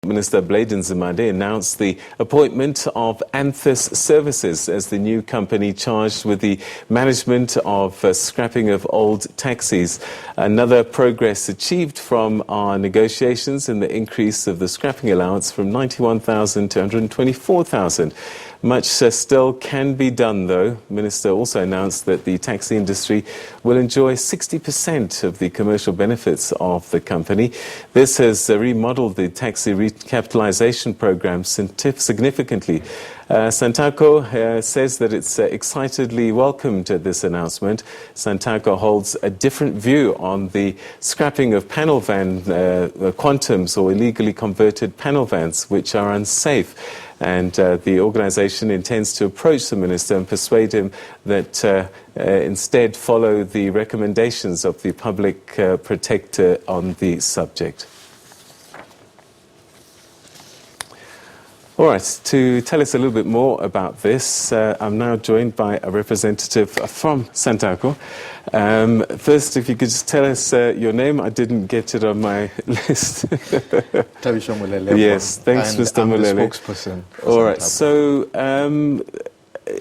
Minister Nzimande announced the appointment of Anthus Services as the new company charged with the management of scrapping of old taxis. Another progress achieved from our negotiations in the increase of the scrapping allowance from 91,000 to 124,000. Much still can be done, though. Minister also announced that the taxi industry will enjoy 60% of the commercial benefits of the company. This has remodeled the taxi recapitalization program significantly. SANTACO says that it's excitedly welcomed this announcement. SANTACO holds a different view on the scrapping of panel van quantums or illegally converted panel vans, which are unsafe. And the organisation intends to approach the minister and persuade him that instead follow the recommendations of the public protector on the subject. All right, to tell us a little bit more about this, I'm now joined by a representative from SANTACO. First, if you could just tell us your name. I didn't get it on my list. Thabisho Molelekwa. Yes, thanks, Mr. Molelekwa. I'm the spokesperson. All right, so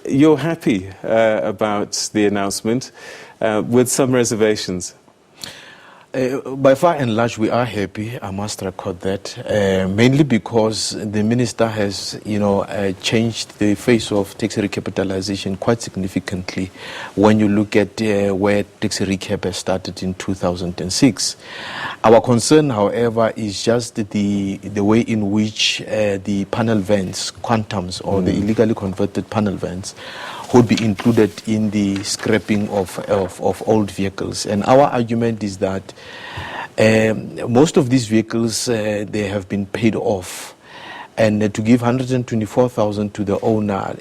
you're happy about the announcement with some reservations? By far and large, we are happy. I must record that, mainly because the minister has, changed the face of taxi recapitalization quite significantly. When you look at where taxi recap has started in 2006, our concern, however, is just the way in which the panel vans, quantums, or the illegally converted panel vans, would be included in the scrapping of old vehicles. And our argument is that most of these vehicles, they have been paid off. And to give 124,000 to the owner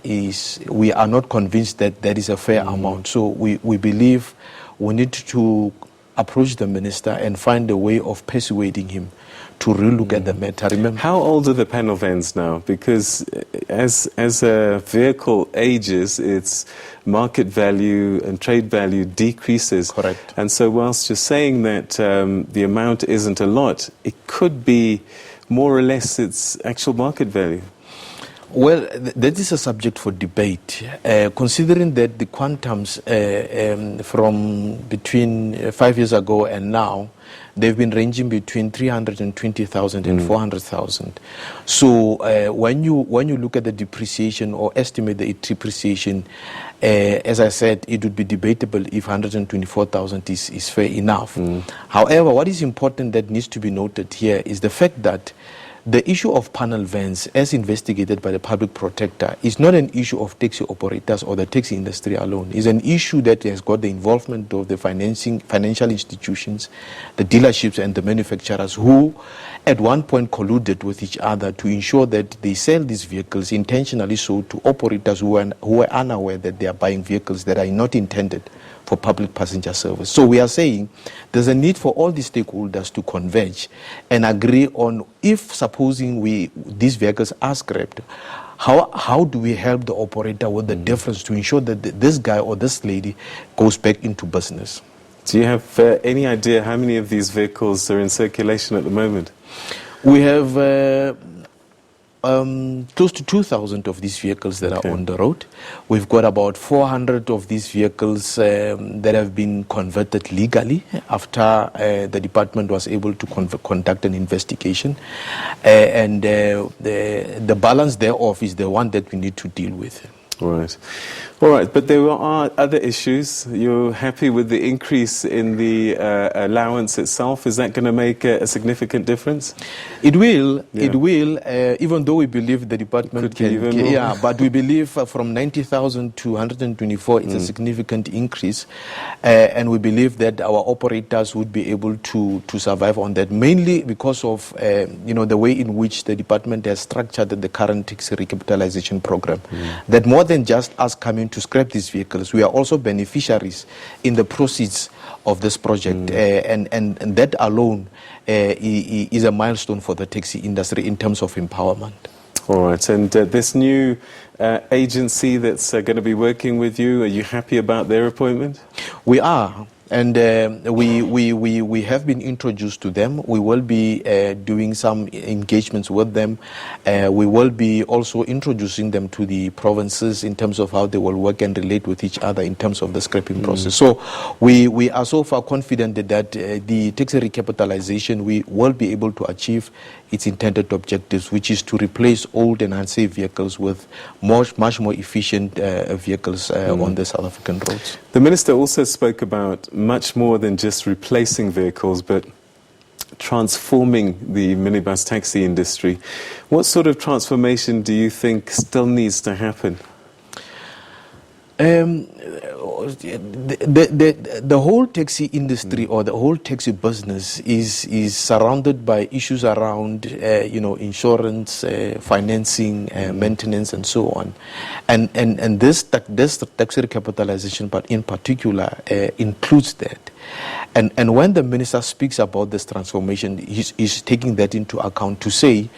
we are not convinced that that is a fair amount. So we believe we need to approach the minister and find a way of persuading him to relook at the matter. Remember, how old are the panel vans now? Because as a vehicle ages, its market value and trade value decreases. Correct. And so whilst you're saying that the amount isn't a lot, it could be more or less its actual market value. Well, that is a subject for debate, considering that the quantums from between 5 years ago and now, they've been ranging between 320,000 and 400,000. So when you look at the depreciation or estimate the depreciation, as I said, it would be debatable if 124,000 is fair enough. However, what is important that needs to be noted here is the fact that the issue of panel vans, as investigated by the public protector, is not an issue of taxi operators or the taxi industry alone. It's an issue that has got the involvement of the financial institutions, the dealerships and the manufacturers who at one point colluded with each other to ensure that they sell these vehicles intentionally so to operators who are unaware that they are buying vehicles that are not intended for public passenger service. So we are saying there's a need for all the stakeholders to converge and agree on, if supposing these vehicles are scrapped, how do we help the operator with the difference to ensure that this guy or this lady goes back into business. Do you have any idea how many of these vehicles are in circulation at the moment? We have close to 2,000 of these vehicles that are on the road. We've got about 400 of these vehicles that have been converted legally after the department was able to conduct an investigation. And the balance thereof is the one that we need to deal with. All right, but there are other issues. You're happy with the increase in the allowance itself? Is that going to make a significant difference? It will. Yeah. It will, even though we believe the department but we believe from 90,000 to 124 is a significant increase, and we believe that our operators would be able to survive on that, mainly because of the way in which the department has structured the current taxi recapitalization program. That more than just us coming to scrap these vehicles, we are also beneficiaries in the proceeds of this project, and that alone is a milestone for the taxi industry in terms of empowerment. All right, and this new agency that's going to be working with you, are you happy about their appointment? We are. And we have been introduced to them. We will be doing some engagements with them. We will be also introducing them to the provinces in terms of how they will work and relate with each other in terms of the scrapping process. So we are so far confident that the taxi recapitalization, we will be able to achieve its intended objectives, which is to replace old and unsafe vehicles with much more efficient vehicles on the South African roads. The Minister also spoke about much more than just replacing vehicles, but transforming the minibus taxi industry. What sort of transformation do you think still needs to happen? The whole taxi industry or the whole taxi business is surrounded by issues around insurance, financing, maintenance, and so on, and this taxi recapitalization, but in particular, includes that. And when the minister speaks about this transformation, he's taking that into account to say,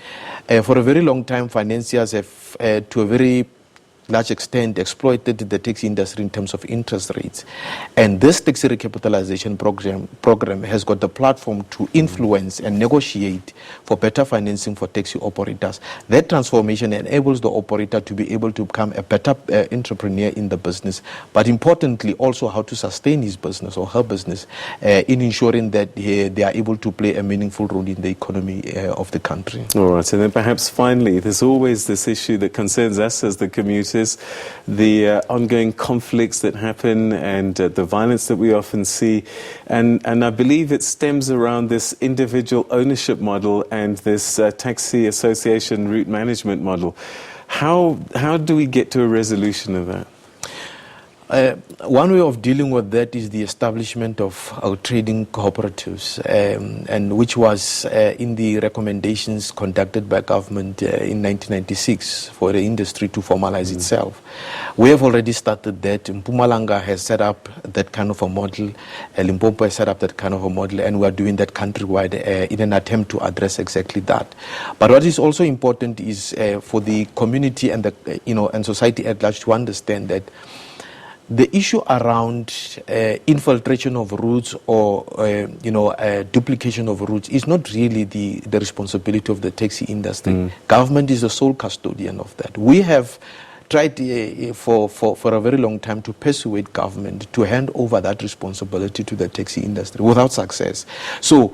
for a very long time, financiers have, to a very large extent, exploited the taxi industry in terms of interest rates. And this taxi recapitalization program has got the platform to influence and negotiate for better financing for taxi operators. That transformation enables the operator to be able to become a better entrepreneur in the business, but importantly also how to sustain his business or her business in ensuring that they are able to play a meaningful role in the economy of the country. All right, and then perhaps finally, there's always this issue that concerns us as the commuters, the ongoing conflicts that happen and the violence that we often see. And I believe it stems around this individual ownership model and this taxi association route management model. How do we get to a resolution of that? One way of dealing with that is the establishment of our trading cooperatives, and which was in the recommendations conducted by government in 1996 for the industry to formalize itself. We have already started that. Mpumalanga has set up that kind of a model. Limpopo has set up that kind of a model, and we are doing that countrywide in an attempt to address exactly that. But what is also important is for the community and the and society at large to understand that the issue around infiltration of routes or duplication of routes is not really the responsibility of the taxi industry. Government is the sole custodian of that. We have tried for a very long time to persuade government to hand over that responsibility to the taxi industry without success. So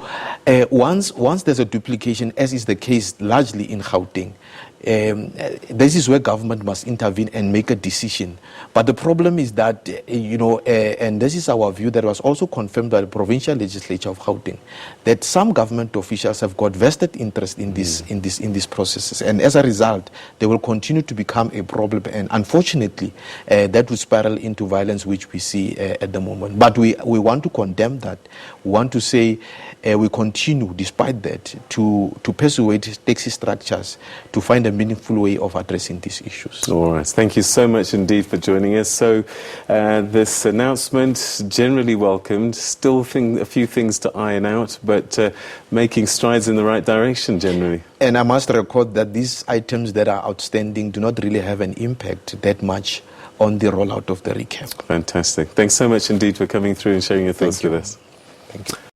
once there's a duplication, as is the case largely in Gauteng, this is where government must intervene and make a decision. But the problem is that, and this is our view that was also confirmed by the provincial legislature of Gauteng, that some government officials have got vested interest in these processes, and as a result, they will continue to become a problem. And unfortunately, that will spiral into violence, which we see at the moment. But we want to condemn that. We want to say we continue, despite that, to persuade taxi structures to find a meaningful way of addressing these issues. All right. Thank you so much indeed for joining us. So this announcement, generally welcomed, still a few things to iron out, but making strides in the right direction generally. And I must record that these items that are outstanding do not really have an impact that much on the rollout of the recap. Fantastic. Thanks so much indeed for coming through and sharing your thoughts with us. Thank you.